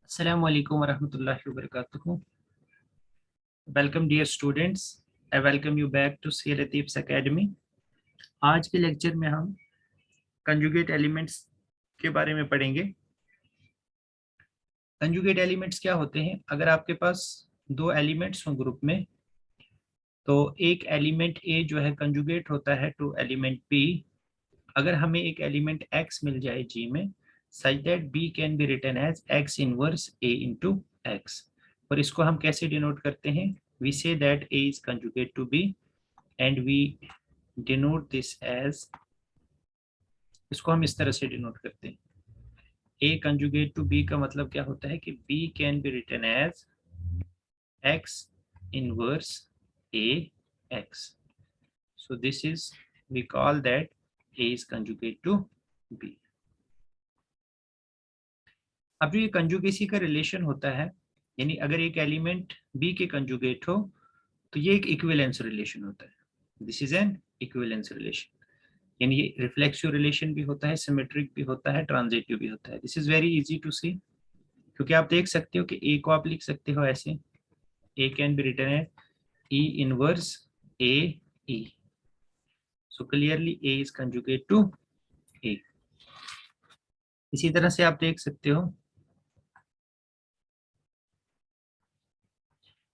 Assalamu alaikum warahmatullahi wabarakatuh. Welcome dear students. I welcome you back to C Latif's Academy. आज के lecture में हम conjugate elements के बारे में पढ़ेंगे। कंजुगेट एलिमेंट्स क्या होते हैं? अगर आपके पास दो एलिमेंट्स हों ग्रुप में, तो एक एलिमेंट A जो है कंजुगेट होता है टू एलिमेंट B। अगर हमें एक एलिमेंट X मिल जाए G में, such that B can be written as X inverse A into X। और इसको हम कैसे डिनोट करते हैं? We say that A is conjugate to B and we denote this as, इसको हम इस तरह से डिनोट करते हैं। A conjugate to B का मतलब क्या होता है कि B can be written as X inverse A X। So this is, we call that A is conjugate to B। अब जो ये कंजुगेसी का रिलेशन होता है, यानी अगर एक एलिमेंट बी के कंजुगेट हो तो ये एक इक्विवेलेंस रिलेशन होता है। This is an equivalence relation, यानी ये रिफ्लेक्सिव रिलेशन भी होता है, सिमेट्रिक भी होता है, ट्रांजिटिव भी होता है। This is very easy to see, क्योंकि आप देख सकते हो कि ए को आप लिख सकते हो ऐसे, a can be written as e inverse a e. So clearly a is conjugate to a. इसी तरह से आप देख सकते हो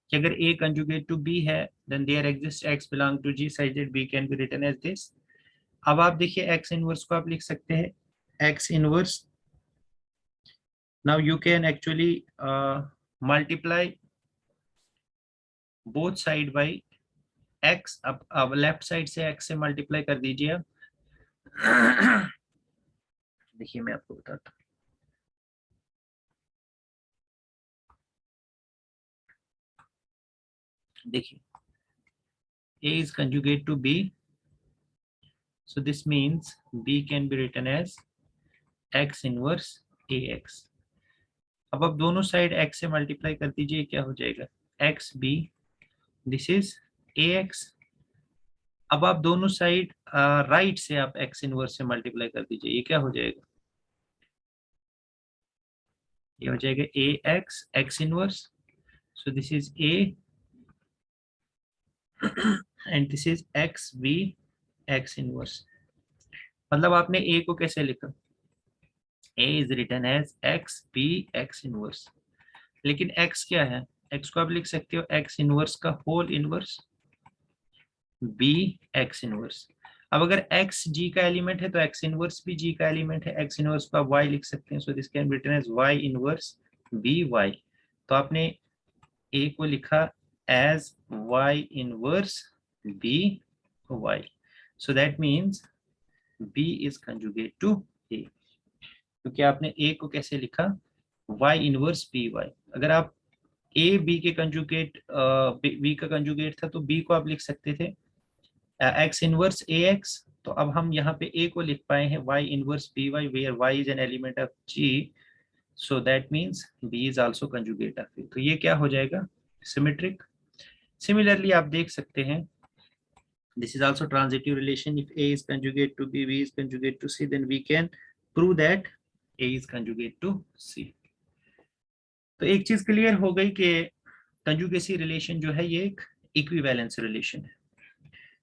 कि अगर A conjugate to B है, then there exists X belong to G such that B can be written as this। अब आप देखिए X inverse को आप लिख सकते हैं X inverse। Now you can actually multiply both side by X। अब लेफ्ट साइड से X से मल्टीप्लाई कर दीजिए आप। देखिए मैं आपको बताता हूँ। देखिए A is conjugate to B, so this means B can be written as X inverse AX। अब आप दोनों साइड x से मल्टीप्लाई कर दीजिए, क्या हो जाएगा X B, this is A X. अब आप दोनों साइड राइट से आप x इनवर्स से मल्टीप्लाई कर दीजिए, ये क्या हो जाएगा? ये हो जाएगा a x x inverse. So this is a and this is x b x inverse. मतलब आपने a को कैसे लिखा? a is written as x b x inverse. लेकिन x क्या है? x को आप लिख सकते हो x इनवर्स का whole inverse b x inverse. अब अगर x g का एलिमेंट है तो x इनवर्स भी g का एलिमेंट है, x इनवर्स को आप y लिख सकते हैं। So this can be written as y inverse b y। तो आपने a को लिखा as y inverse b y। So that means b is conjugate to a, क्योंकि आपने a को कैसे लिखा? y inverse b y। अगर आप a b के कंजुगेट b का कंजुगेट था तो b को आप लिख सकते थे x इनवर्स ax। तो अब हम यहाँ पे a को लिख पाए हैं y inverse by, where y is an element of g, so that means b is also conjugate of a। तो ये क्या हो जाएगा? सिमेट्रिक। सिमिलरली आप देख सकते हैं this is also transitive relation। if a is conjugate to b, b is conjugate to c, then we can prove that a is conjugate to c। तो एक चीज क्लियर हो गई कि कंजुगेसी रिलेशन जो है ये एक इक्विवेलेंस रिलेशन है।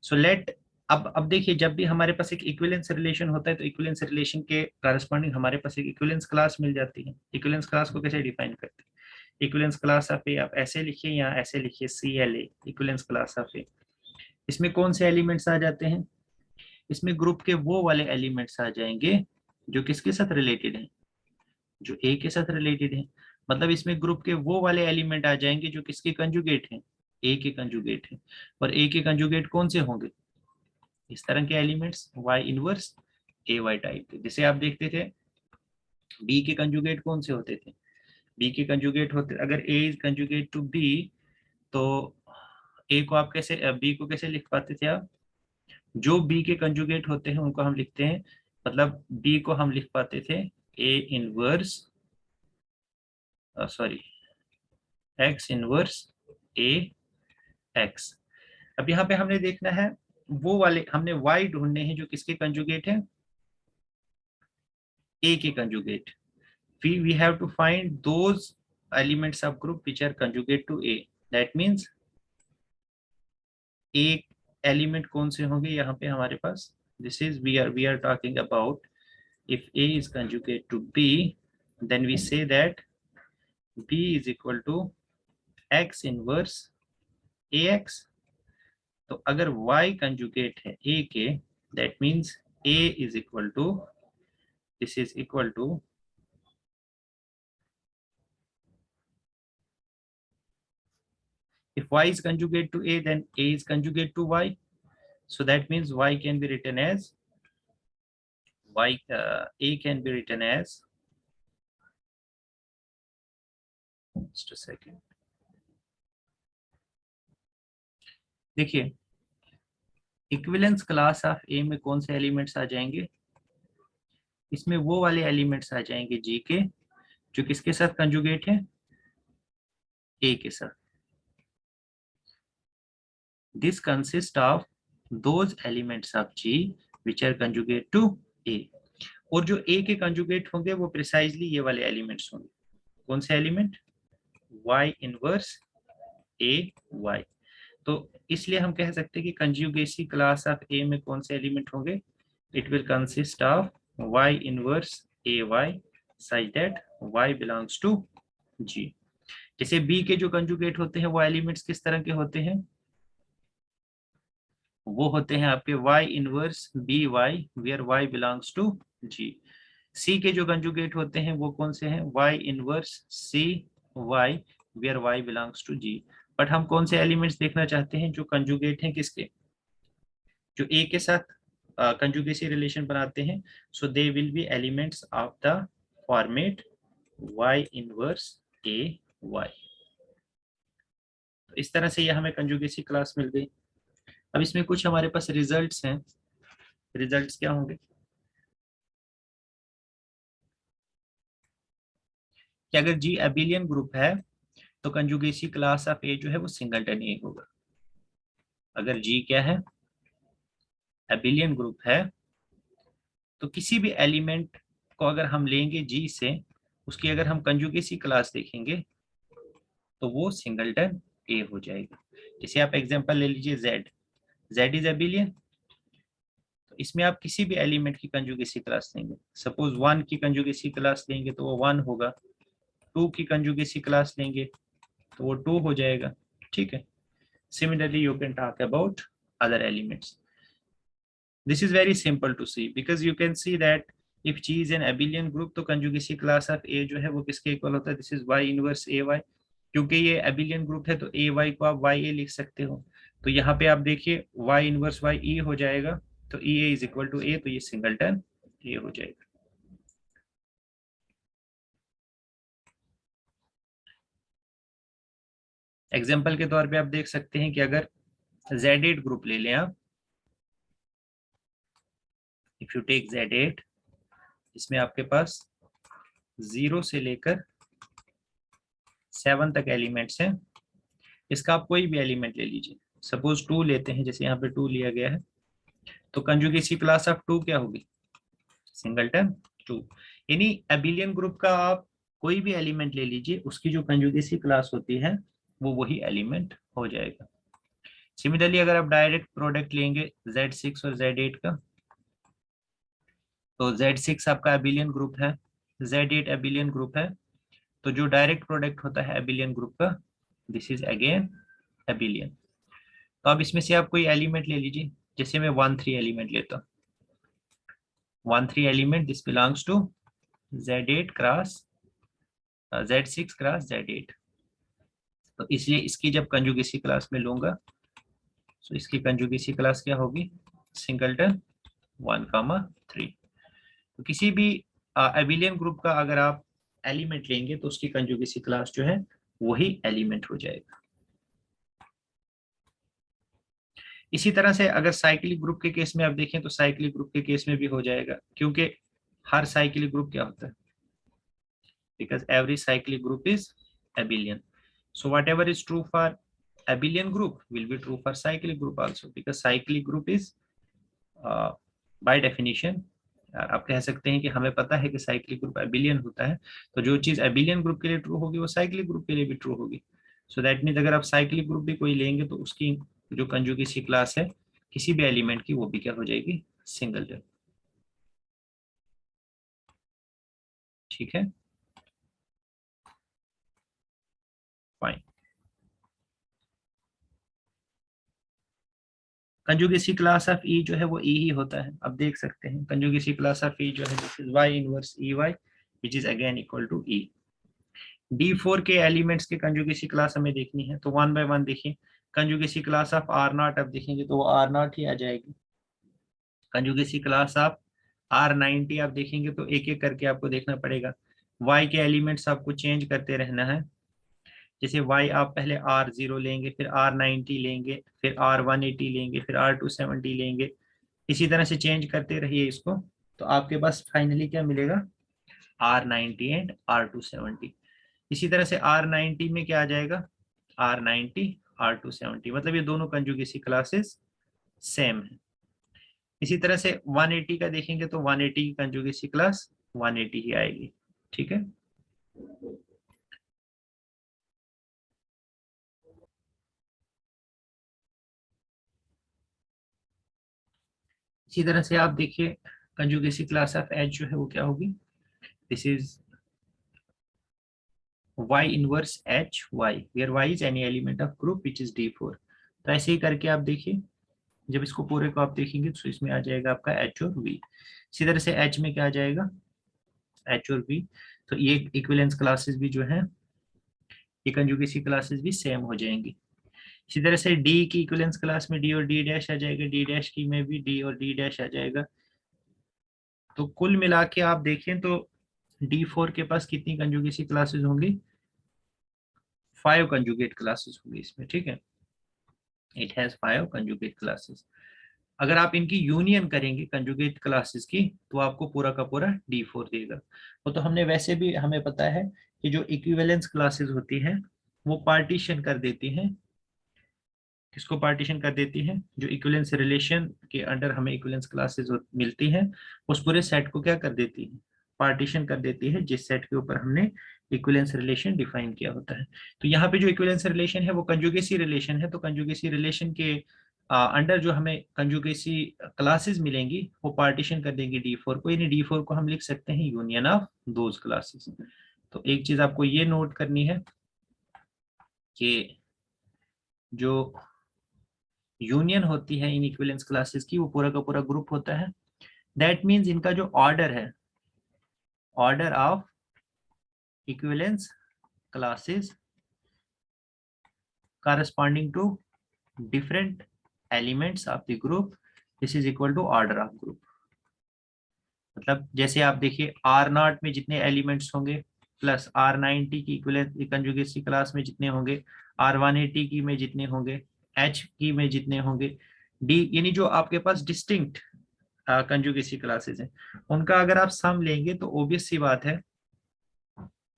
सो लेट, अब देखिए जब भी हमारे पास एक इक्विवेलेंस रिलेशन होता है तो इक्विवेलेंस रिलेशन के करस्पॉन्डिंग हमारे पास एक इक्विवेलेंस क्लास मिल जाती है। इक्विवेलेंस क्लास को कैसे डिफाइन करते हैं? इक्विवेलेंस क्लास ऑफ ए आप ऐसे लिखिए या ऐसे लिखिए, CLA इक्विवेलेंस क्लास ऑफ ए। इसमें कौन से एलिमेंट्स आ जाते हैं? इसमें ग्रुप के वो वाले एलिमेंट्स आ जाएंगे जो किसके साथ रिलेटेड हैं? जो ए के साथ रिलेटेड है। मतलब इसमें ग्रुप के वो वाले एलिमेंट आ जाएंगे जो किसके कंजुगेट हैं? ए के कंजुगेट हैं। और ए के कंजुगेट कौन से होंगे? इस तरह के एलिमेंट्स y इनवर्स ए वाई टाइप के। जैसे आप देखते थे बी के कंजुगेट कौन से होते थे? बी के कंजुगेट होते, अगर ए इज कंजुगेट टू बी तो ए को आप कैसे, बी को कैसे लिख पाते थे आप? जो बी के कंजुगेट होते हैं उनको हम लिखते हैं, मतलब बी को हम लिख पाते थे A inverse sorry x inverse A X. अब यहाँ पे हमने देखना है वो वाले, हमने y ढूंढने हैं जो किसके कंजुगेट है? a के conjugate. we have to find those elements of group which are conjugate to A. That means एक एलिमेंट कौन से होंगे यहाँ पे हमारे पास, this is we are talking about if A is conjugate to B, then we say that B is equal to x inverse AX. तो अगर Y conjugate है A के, that means A is equal to, this is equal to if Y is conjugate to A, then A is conjugate to Y. So that means Y can be written as A can be written as, just a second. देखिए equivalence class of ए में कौन से elements आ जाएंगे, इसमें वो वाले elements आ जाएंगे जी के जो किसके साथ कंजुगेट है, ए के साथ. This consist of those elements of g which are conjugate to a. और जो ए के कंजुगेट होंगे वो प्रिसाइजली ये वाले एलिमेंट्स होंगे. कौन से एलिमेंट, वाई इनवर्स ए वाई. तो इसलिए हम कह सकते हैं कि कंजुगेसी क्लास ऑफ ए में कौन से एलिमेंट होंगे, it will consist of y inverse A Y such that y belongs to g. जैसे b के जो कंजुगेट होते हैं वो एलिमेंट्स किस तरह के होते हैं, वो होते हैं आपके y inverse B Y where y belongs to g. c के जो कंजुगेट होते हैं वो कौन से हैं, y inverse C Y where y belongs to g. But हम कौन से एलिमेंट्स देखना चाहते हैं जो कंजुगेट हैं किसके, जो ए के साथ कंजुगेसी रिलेशन बनाते हैं. So they will be elements of the format y inverse A y. तो इस तरह से ये हमें कंजुगेसी क्लास मिल गई. अब इसमें कुछ हमारे पास रिजल्ट्स हैं. रिजल्ट्स क्या होंगे कि अगर जी एबिलियन ग्रुप है तो कंजुगेसी क्लास ऑफ ए जो है वो सिंगलटन ए होगा. अगर जी क्या है, एबिलियन ग्रुप है, तो किसी भी एलिमेंट को अगर हम लेंगे जी से, उसकी अगर हम कंजुगेसी क्लास देखेंगे तो वो सिंगलटन ए हो जाएगा. जैसे आप एग्जांपल ले लीजिए z, z इज एबिलियन. तो इसमें आप किसी भी एलिमेंट की कंजुगेसी क्लास लेंगे, सपोज 1 की कंजुगेसी क्लास लेंगे तो वो 1 होगा, 2 की कंजुगेसी क्लास लेंगे तो वो 2 हो जाएगा. ठीक है. Similarly, you can talk about other elements. This is very simple to see because you can see that if G is an abelian group, तो conjugacy class of A जो है वो किसके इक्वल होता है, this is y inverse AY. क्योंकि ये abelian group है तो AY को आप YA लिख सकते हो. तो यहाँ पे आप देखिए y inverse y E हो जाएगा, तो EA is equal to A, तो ये सिंगलटन A हो जाएगा. एग्जाम्पल के तौर पे आप देख सकते हैं कि अगर Z8 ग्रुप ले लें आप, इफ यू टेक Z8, इसमें आपके पास 0 से लेकर 7 तक एलिमेंट्स हैं. इसका आप कोई भी एलिमेंट ले लीजिए, सपोज 2 लेते हैं, जैसे यहाँ पे 2 लिया गया है, तो कंजुगेसी क्लास ऑफ 2 क्या होगी, सिंगलटन 2. यानी एबिलियन ग्रुप का आप कोई भी एलिमेंट ले लीजिए, उसकी जो कंजुगेसी क्लास होती है वो वही एलिमेंट हो जाएगा. सिमिलरली अगर आप डायरेक्ट प्रोडक्ट लेंगे Z6 और Z8 का, तो Z6 आपका एबिलियन ग्रुप है, Z8 एबिलियन ग्रुप है, तो जो डायरेक्ट प्रोडक्ट होता है एबिलियन ग्रुप का, दिस इज अगेन एबिलियन. तो अब इसमें से आप कोई एलिमेंट ले लीजिए, जैसे मैं 1 3 एलिमेंट लेता हूँ. 1 3 element this belongs to Z8 cross Z6 cross Z8. तो इसलिए इसकी जब कंजुगेसी क्लास में लूंगा तो इसकी कंजुगेसी क्लास क्या होगी, सिंगलटन 1,3. तो किसी भी एबिलियन ग्रुप का अगर आप एलिमेंट लेंगे तो उसकी कंजुगेसी क्लास जो है वही एलिमेंट हो जाएगा. इसी तरह से अगर साइक्लिक ग्रुप के केस में आप देखें तो साइक्लिक ग्रुप के केस में भी हो जाएगा, क्योंकि हर साइक्लिक ग्रुप क्या होता है, because every cyclic group is एबिलियन. So whatever is true for abelian group will be true for cyclic group also, because cyclic group is by definition आप कह सकते हैं कि हमें पता है कि साइक्लिक ग्रुप एबिलियन होता है, तो जो चीज एबिलियन ग्रुप के लिए ट्रू होगी वो साइक्लिक ग्रुप के लिए भी ट्रू होगी। सो दैट मीन्स अगर आप साइक्लिक ग्रुप भी कोई लेंगे तो उसकी जो कंजुगेसी क्लास है किसी भी एलिमेंट की, वो भी क्या हो जाएगी, सिंगल। ठीक है, फाइन। कंजुगेसी क्लास ऑफ ई जो है वो ई ही होता है। अब देख सकते हैं कंजुगेसी क्लास ऑफ ई जो है this is Y inverse E Y which is again equal to E. D4 के एलिमेंट्स के कंजुगेसी क्लास हमें देखनी है, तो वन बाय वन देखिए। कंजुगेसी क्लास ऑफ आर नॉट अब देखेंगे तो वो आर नॉट ही आ जाएगी। कंजुगेसी क्लास ऑफ R90 आप देखेंगे तो एक एक करके आपको देखना पड़ेगा। Y के एलिमेंट्स आपको चेंज करते रहना है। जैसे Y आप पहले R0 लेंगे, फिर R90 लेंगे, फिर R180 लेंगे, फिर R270 लेंगे, इसी तरह से चेंज करते रहिए इसको। तो आपके पास फाइनली क्या मिलेगा, R90 एंड R270। इसी तरह से R90 में क्या आ जाएगा, R90 R270, मतलब ये दोनों कंजुगेसी क्लासेस सेम है। इसी तरह से 180 का देखेंगे तो 180 की कंजुगेसी क्लास 180 ही आएगी। ठीक है, इसी तरह से आप देखिए कंजुगेसी क्लास ऑफ एच जो है वो क्या होगी, this is y inverse H Y where y is any element of group which is D4। तो ऐसे ही करके आप देखिए, जब इसको पूरे को आप देखेंगे तो इसमें आ जाएगा आपका एच और वी। इसी तरह से एच में क्या आ जाएगा, एच और वी। तो ये इक्विवेलेंस क्लासेस भी जो है, ये कंजुगेसी क्लासेस भी सेम हो जाएंगी। इसी तरह से डी की इक्विवेलेंस क्लास में डी और डी डैश आ जाएगा, डी डैश की में भी डी और डी डैश आ जाएगा। तो कुल मिला के आप देखें तो D4 के पास कितनी कंजुगेसी क्लासेस होंगी, 5 कंजुगेट क्लासेस होंगी इसमें। ठीक है, इट हैज 5 कंजुगेट क्लासेस। अगर आप इनकी यूनियन करेंगे कंजुगेट क्लासेस की तो आपको पूरा का पूरा D4 देगा। वो तो हमने वैसे भी हमें पता है कि जो इक्विवेलेंस क्लासेस होती हैं वो पार्टीशन कर देती हैं। किसको पार्टीशन कर देती है, जो इक्विवेलेंस रिलेशन के अंडर हमें इक्विवेलेंस क्लासेस मिलती हैं उस पूरे सेट को क्या कर देती है, पार्टीशन कर देती है, जिस सेट के ऊपर हमने इक्विवेलेंस रिलेशन डिफाइन किया होता है। तो यहाँ पे जो इक्विवेलेंस रिलेशन है वो कंजुगेसी रिलेशन है। तो कंजुगेसी रिलेशन के अंडर जो हमें कंजुगेसी क्लासेस मिलेंगी वो पार्टीशन कर देंगे D4 को, यानी D4 को हम लिख सकते हैं यूनियन ऑफ दोज क्लासेस। तो एक चीज आपको ये नोट करनी है कि जो यूनियन होती है इन इक्विवेलेंस क्लासेस की वो पूरा का पूरा ग्रुप होता है। दैट मीन्स इनका जो ऑर्डर है, order of equivalence classes corresponding to different elements of the group, this is equal to order of group। मतलब जैसे आप देखिए R0 में जितने एलिमेंट्स होंगे प्लस R90 की इक्विवेलेंस कंजुगेसी क्लास में जितने होंगे, R180 की में जितने होंगे, H की में जितने होंगे, D यानी जो आपके पास डिस्टिंक्ट कंजुगेसी क्लासेस हैं उनका अगर आप सम लेंगे तो ऑब्वियस सी बात है,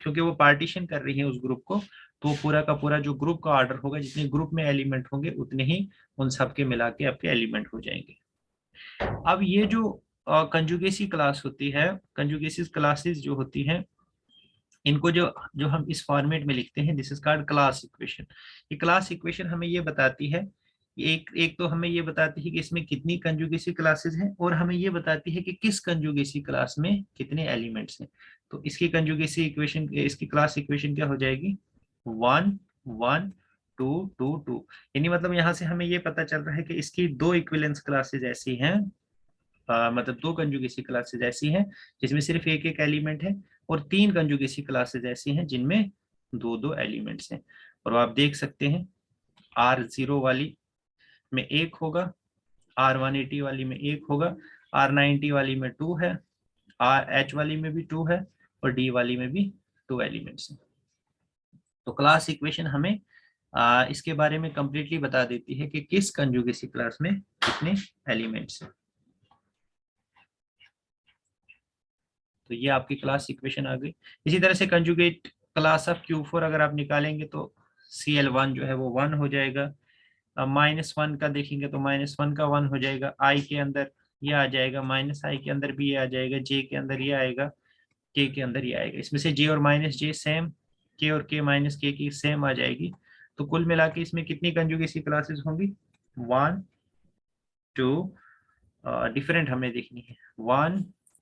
क्योंकि वो पार्टीशन कर रही है उस ग्रुप को, तो वो पूरा का पूरा जो ग्रुप का ऑर्डर होगा, जितने ग्रुप में एलिमेंट होंगे उतने ही उन सब के मिला के आपके एलिमेंट हो जाएंगे। अब ये जो कंजुगेसी क्लास होती है, कंजुगेसी क्लासेस जो होती हैं, इनको जो जो हम इस फॉर्मेट में लिखते हैं, this is called class equation. ये क्लास इक्वेशन हमें ये बताती है, एक एक तो हमें ये बताती है कि इसमें कितनी कंजुगेसी क्लासेस हैं, और हमें ये बताती है कि किस कंजुगेसी क्लास में कितने एलिमेंट्स हैं। तो इसकी कंजुगेसी इक्वेशन, इसकी क्लास इक्वेशन क्या हो जाएगी, 1 1 2 2 2। यानी मतलब यहाँ से हमें ये पता चल रहा है कि इसकी दो इक्विवेलेंस क्लासेस ऐसी हैं, मतलब दो कंजुगेसी क्लासेस ऐसी हैं जिसमें सिर्फ एक एक एलिमेंट है, और तीन कंजुगेसी क्लासेस ऐसी हैं जिनमें दो दो एलिमेंट्स हैं। और आप देख सकते हैं R0 वाली में एक होगा, R180 वाली में एक होगा, R90 वाली में 2 है, H वाली में भी 2 है, और D वाली में भी 2 एलिमेंट्स हैं। तो क्लास इक्वेशन हमें इसके बारे में कंप्लीटली बता देती है कि किस कंजुगेसी क्लास में कितने एलिमेंट्स हैं। तो ये आपकी क्लास इक्वेशन आ गई। इसी तरह से कंजुगेट क्लास ऑफ Q4 अगर आप निकालेंगे तो Cl1 जो है वो 1 हो जाएगा। -1 का देखेंगे तो -1 का 1 हो जाएगा। I के अंदर ये आ जाएगा, माइनस आई के अंदर भी ये आ जाएगा, जे के अंदर ये आएगा, के के अंदर ये आएगा। इसमें से जे और माइनस जे सेम, के और के माइनस के की सेम आ जाएगी। तो कुल मिला के इसमें कितनी कंजुगेसी क्लासेस होंगी? 1 2, डिफरेंट हमें देखनी है, 1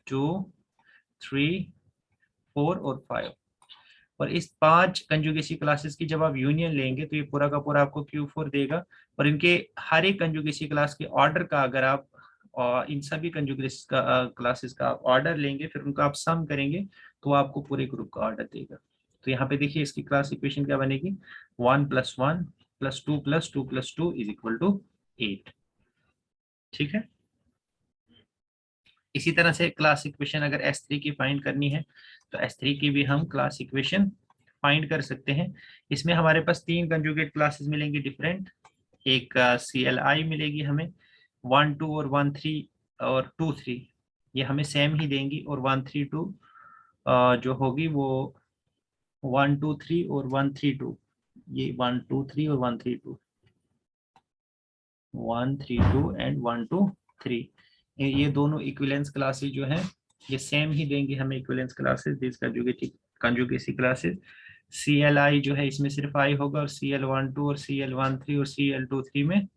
2 3 4 और 5। और इस 5 कंजुगेसी क्लासेस की जब आप यूनियन लेंगे तो ये पूरा का पूरा आपको Q4 देगा। और इनके हर एक कंजुगेसी क्लास के ऑर्डर का अगर आप इन सभी कंजुगेसी क्लासेस का ऑर्डर लेंगे, फिर उनका आप सम करेंगे तो आपको पूरे ग्रुप का ऑर्डर देगा। तो यहाँ पे देखिए इसकी क्लास इक्वेशन क्या बनेगी, 1 + 1 + 2 + 2 + 2 = 8। ठीक है। इसी तरह से क्लास इक्वेशन अगर S3 की फाइंड करनी है तो S3 की भी हम क्लास इक्वेशन फाइंड कर सकते हैं। इसमें हमारे पास 3 कंजुगेट क्लासेस मिलेंगी डिफरेंट। एक CLI मिलेगी हमें, 1 2 और 1 3 और 2 3 ये हमें सेम ही देंगी। और 1 3 2 जो होगी वो 1 2 3 और 1 3 2, ये 1 2 3 और 1 3 2, 1 3 2 एंड 1 2 3, ये दोनों इक्विवेलेंस क्लासेस जो हैं ये सेम ही देंगे हमें equivalence classes, this conjugacy classes. CLI जो है इसमें सिर्फ I होगा, और CL12 और CL13 और CL23 में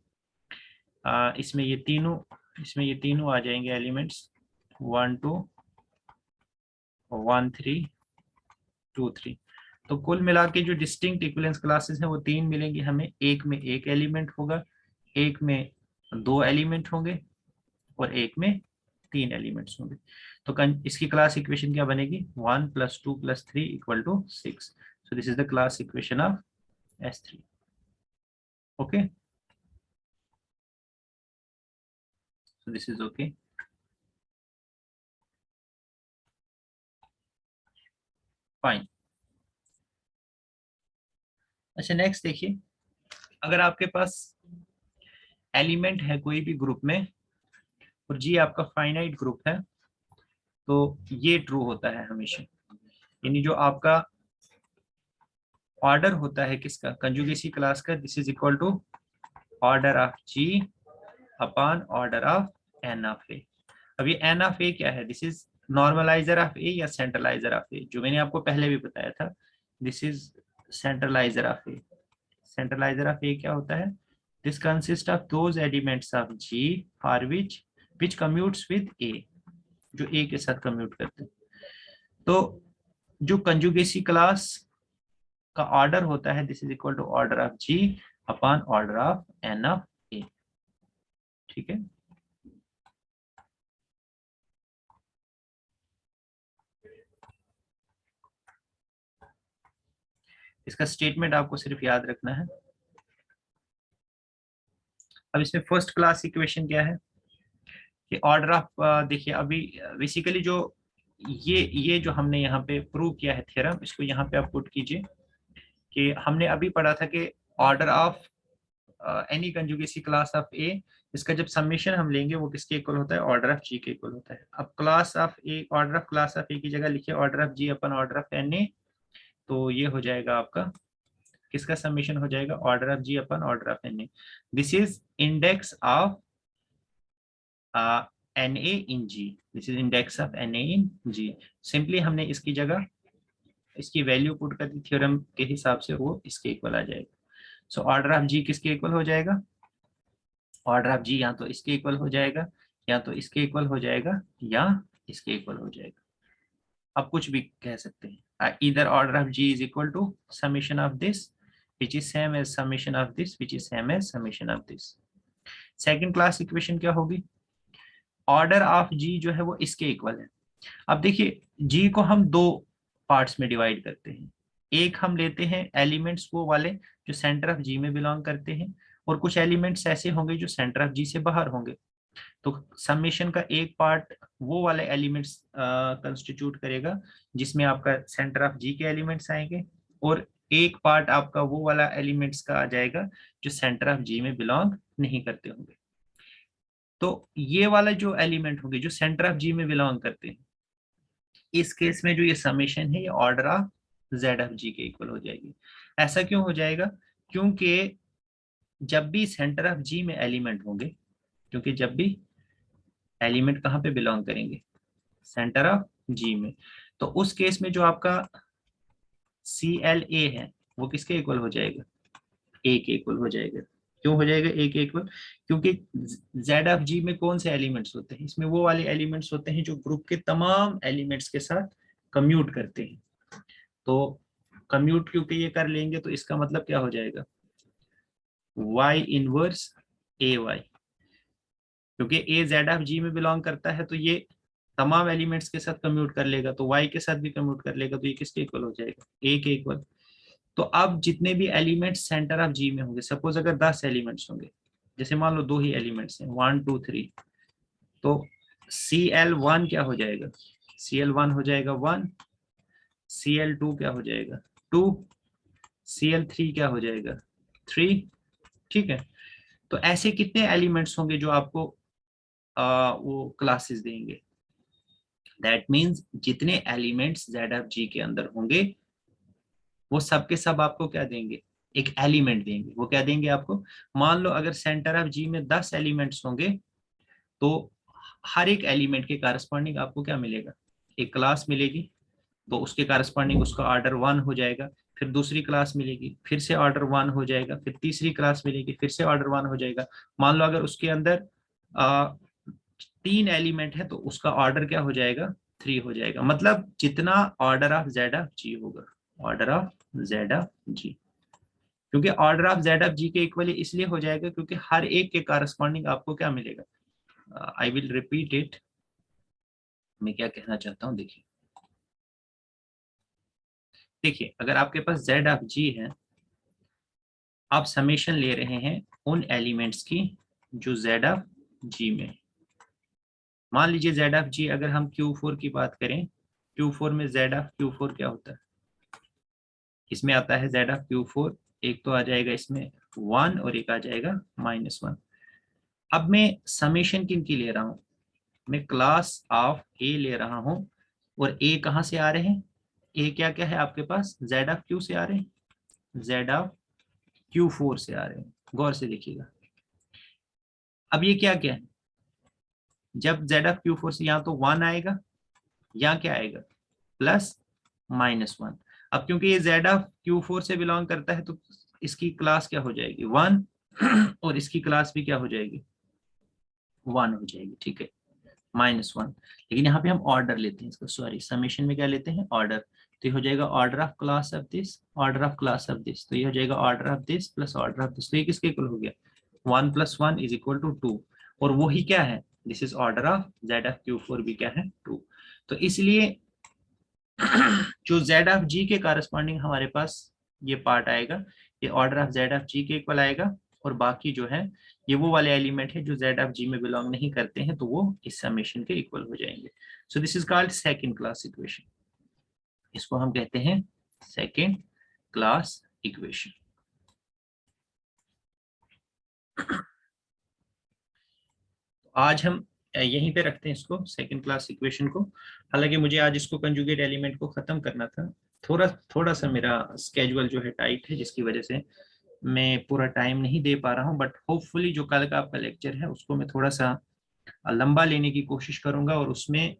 इसमें ये तीनों आ जाएंगे एलिमेंट्स, 1 2 1 3 2 3। तो कुल मिला के जो डिस्टिंक्ट इक्विवेलेंस क्लासेस हैं वो 3 मिलेंगी हमें। एक में एक एलिमेंट होगा, एक में 2 एलिमेंट होंगे, और एक में 3 एलिमेंट्स होंगे। तो इसकी क्लास इक्वेशन क्या बनेगी, 1 + 2 + 3 = 6। सो this is the class equation of S3। Okay, so this is okay. Fine. अच्छा, नेक्स्ट देखिए, अगर आपके पास एलिमेंट है कोई भी ग्रुप में और जी आपका फाइनाइट ग्रुप है, तो ये ट्रू होता है हमेशा। यानी जो आपका ऑर्डर होता है किसका, कंजुगेसी क्लास का, this is equal to order of g upon order of N of a. अब ये एन ऑफ ए क्या है, this is normalizer of a या सेंट्रलाइजर ऑफ ए, जो मैंने आपको पहले भी बताया था। This is centralizer of a. Centralizer of a क्या होता है, this consist of those elements of g for which commutes with a, जो ए के साथ कम्यूट करते हैं। तो जो कंजुगेसी क्लास का ऑर्डर होता है, this is equal to order of g upon order of N of a. ठीक है। इसका स्टेटमेंट आपको सिर्फ याद रखना है। अब इसमें फर्स्ट क्लास इक्वेशन क्या है कि ऑर्डर ऑफ, देखिए अभी बेसिकली जो ये जो हमने यहाँ पे प्रूव किया है थ्योरम, इसको यहाँ पे आप पुट कीजिए कि हमने अभी पढ़ा था कि order of any conjugacy class of a, इसका जब समेशन हम लेंगे वो किसके इक्वल होता है, ऑर्डर ऑफ जी के इक्वल होता है। अब class of a, order of class of a की जगह लिखिए order of g upon order of N a. तो ये हो जाएगा आपका, किसका समेशन हो जाएगा, order of g upon order of N a. This is index of N a in g, this is index of N a in g. Simply हमने इसकी जगह इसकी वैल्यू पुट कर दी थ्योरम के हिसाब से, वो इसके इक्वल आ जाएगा। सो ऑर्डर ऑफ जी किसके इक्वल हो जाएगा, ऑर्डर ऑफ जी या तो इसके इक्वल हो जाएगा, या तो इसके इक्वल हो जाएगा, या इसके इक्वल हो जाएगा। आप कुछ भी कह सकते हैं, इधर order of G is equal to summation of this which is same as summation of this which is same as summation of this. Second class equation क्या होगी, ऑर्डर ऑफ जी जो है वो इसके इक्वल है। अब देखिए जी को हम दो पार्ट्स में डिवाइड करते हैं। एक हम लेते हैं एलिमेंट्स वो वाले जो सेंटर ऑफ जी में बिलोंग करते हैं, और कुछ एलिमेंट्स ऐसे होंगे जो सेंटर ऑफ जी से बाहर होंगे। तो समेशन का एक पार्ट वो वाले एलिमेंट्स कंस्टिट्यूट करेगा जिसमें आपका सेंटर ऑफ जी के एलिमेंट्स आएंगे, और एक पार्ट आपका वो वाला एलिमेंट्स का आ जाएगा जो सेंटर ऑफ जी में बिलोंग नहीं करते होंगे। तो ये वाला जो एलिमेंट होंगे जो सेंटर ऑफ जी में बिलोंग करते हैं, इस केस में जो ये समेशन है ये ऑर्डर ऑफ जेड ऑफ जी के इक्वल हो जाएगी। ऐसा क्यों हो जाएगा, क्योंकि जब भी सेंटर ऑफ जी में एलिमेंट होंगे, क्योंकि जब भी एलिमेंट कहाँ पे बिलोंग करेंगे, सेंटर ऑफ जी में। तो उस केस में जो आपका CLA है वो किसके इक्वल हो जाएगा, ए के इक्वल हो जाएगा। क्यों हो जाएगा ए के इक्वल, क्योंकि जेड ऑफ जी में कौन से एलिमेंट्स होते हैं, इसमें वो वाले एलिमेंट्स होते हैं जो ग्रुप के तमाम एलिमेंट्स के साथ कम्यूट करते हैं। तो कम्यूट क्योंकि ये कर लेंगे तो इसका मतलब क्या हो जाएगा, y इनवर्स AY, क्योंकि ए जेड ऑफ जी में बिलोंग करता है तो ये तमाम एलिमेंट्स के साथ कम्यूट कर लेगा, तो y के साथ भी कम्यूट कर लेगा, तो ये किसके इक्वल हो जाएगा, ए के इक्वल। तो अब जितने भी एलिमेंट्स सेंटर ऑफ जी में होंगे, सपोज अगर 10 एलिमेंट्स होंगे, जैसे मान लो 2 ही एलिमेंट्स हैं 1 2 3, तो CL1 क्या हो जाएगा, CL1 हो जाएगा 1, CL2 क्या हो जाएगा 2, CL3 क्या हो जाएगा 3। ठीक है, तो ऐसे कितने एलिमेंट्स होंगे जो आपको वो क्लासेस देंगे, दैट मीन्स जितने एलिमेंट्स जेड ऑफ जी के अंदर होंगे वो सब के सब आपको क्या देंगे, एक एलिमेंट देंगे। वो क्या देंगे आपको, मान लो अगर सेंटर ऑफ जी में 10 एलिमेंट्स होंगे तो हर एक एलिमेंट के कारस्पॉन्डिंग आपको क्या मिलेगा, एक क्लास मिलेगी, तो उसके कारस्पॉन्डिंग उसका ऑर्डर 1 हो जाएगा। फिर दूसरी क्लास मिलेगी, फिर से ऑर्डर 1 हो जाएगा। फिर तीसरी क्लास मिलेगी, फिर से ऑर्डर 1 हो जाएगा। मान लो अगर उसके अंदर 3 एलिमेंट है तो उसका ऑर्डर क्या हो जाएगा, 3 हो जाएगा। मतलब जितना ऑर्डर ऑफ जेड ऑफ जी होगा, ऑर्डर ऑफ जेड ऑफ जी, क्योंकि ऑर्डर ऑफ जेड ऑफ जी के इक्वली इसलिए हो जाएगा क्योंकि हर एक के कारस्पॉन्डिंग आपको क्या मिलेगा। आई विल रिपीट इट, मैं क्या कहना चाहता हूँ, देखिए देखिए अगर आपके पास जेड ऑफ जी है, आप समेशन ले रहे हैं उन एलिमेंट्स की जो जेड ऑफ जी में। मान लीजिए जेड ऑफ जी, अगर हम Q4 की बात करें, Q4 में जेड ऑफ Q4 क्या होता है, इसमें आता है जेड ऑफ Q4, एक तो आ जाएगा इसमें 1 और एक आ जाएगा -1। अब मैं समेशन किन की ले रहा हूं, मैं क्लास ऑफ ए ले रहा हूं, और ए कहां से आ रहे हैं, ए क्या क्या है आपके पास, जेड ऑफ क्यू से आ रहे हैं, जेड ऑफ Q4 से आ रहे हैं। गौर से देखिएगा, अब ये क्या क्या है, जब जेड ऑफ Q4 से यहाँ तो 1 आएगा, यहाँ क्या आएगा +-1। अब क्योंकि ये जेड ऑफ Q4 से बिलोंग करता है तो इसकी क्लास क्या हो जाएगी 1, और इसकी क्लास भी क्या हो जाएगी 1 हो जाएगी। ठीक है, -1। लेकिन यहाँ पे हम ऑर्डर लेते हैं इसका, सॉरी समेशन में क्या लेते हैं, ऑर्डर। तो ये हो जाएगा order of class of this, order of class of this, तो ये हो जाएगा order of this plus order of this. तो ये किसके इक्वल हो गया, 1 + 1 = 2। और वही क्या है, this is order of Z of Q4 भी क्या है 2। तो इसलिए जो जेड ऑफ जी के कारस्पॉन्डिंग हमारे पास ये पार्ट आएगा, ये ऑर्डर ऑफ जेड ऑफ जी के इक्वल आएगा। और बाकी जो है ये वो वाले एलिमेंट है जो जेड ऑफ जी में बिलोंग नहीं करते हैं, तो वो इस समेशन के इक्वल हो जाएंगे। सो this is called second class equation, इसको हम कहते हैं सेकंड क्लास इक्वेशन। आज हम यहीं पे रखते हैं इसको, सेकंड क्लास इक्वेशन को। हालांकि मुझे आज इसको कंजुगेट एलिमेंट को खत्म करना था, थोड़ा थोड़ा सा मेरा स्केड्यूल जो है टाइट है, जिसकी वजह से मैं पूरा टाइम नहीं दे पा रहा हूँ। बट होपफुली जो कल का आपका लेक्चर है उसको मैं थोड़ा सा लंबा लेने की कोशिश करूंगा, और उसमें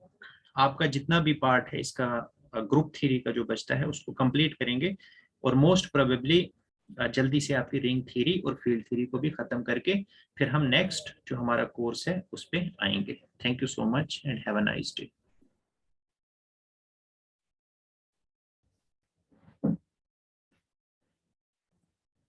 आपका जितना भी पार्ट है इसका ग्रुप थ्योरी का जो बचता है उसको कंप्लीट करेंगे। और मोस्ट प्रोबेबली जल्दी से आपकी रिंग थ्योरी और फील्ड थ्योरी को भी खत्म करके फिर हम नेक्स्ट जो हमारा कोर्स है उस पर आएंगे। Thank you so much and have a nice day.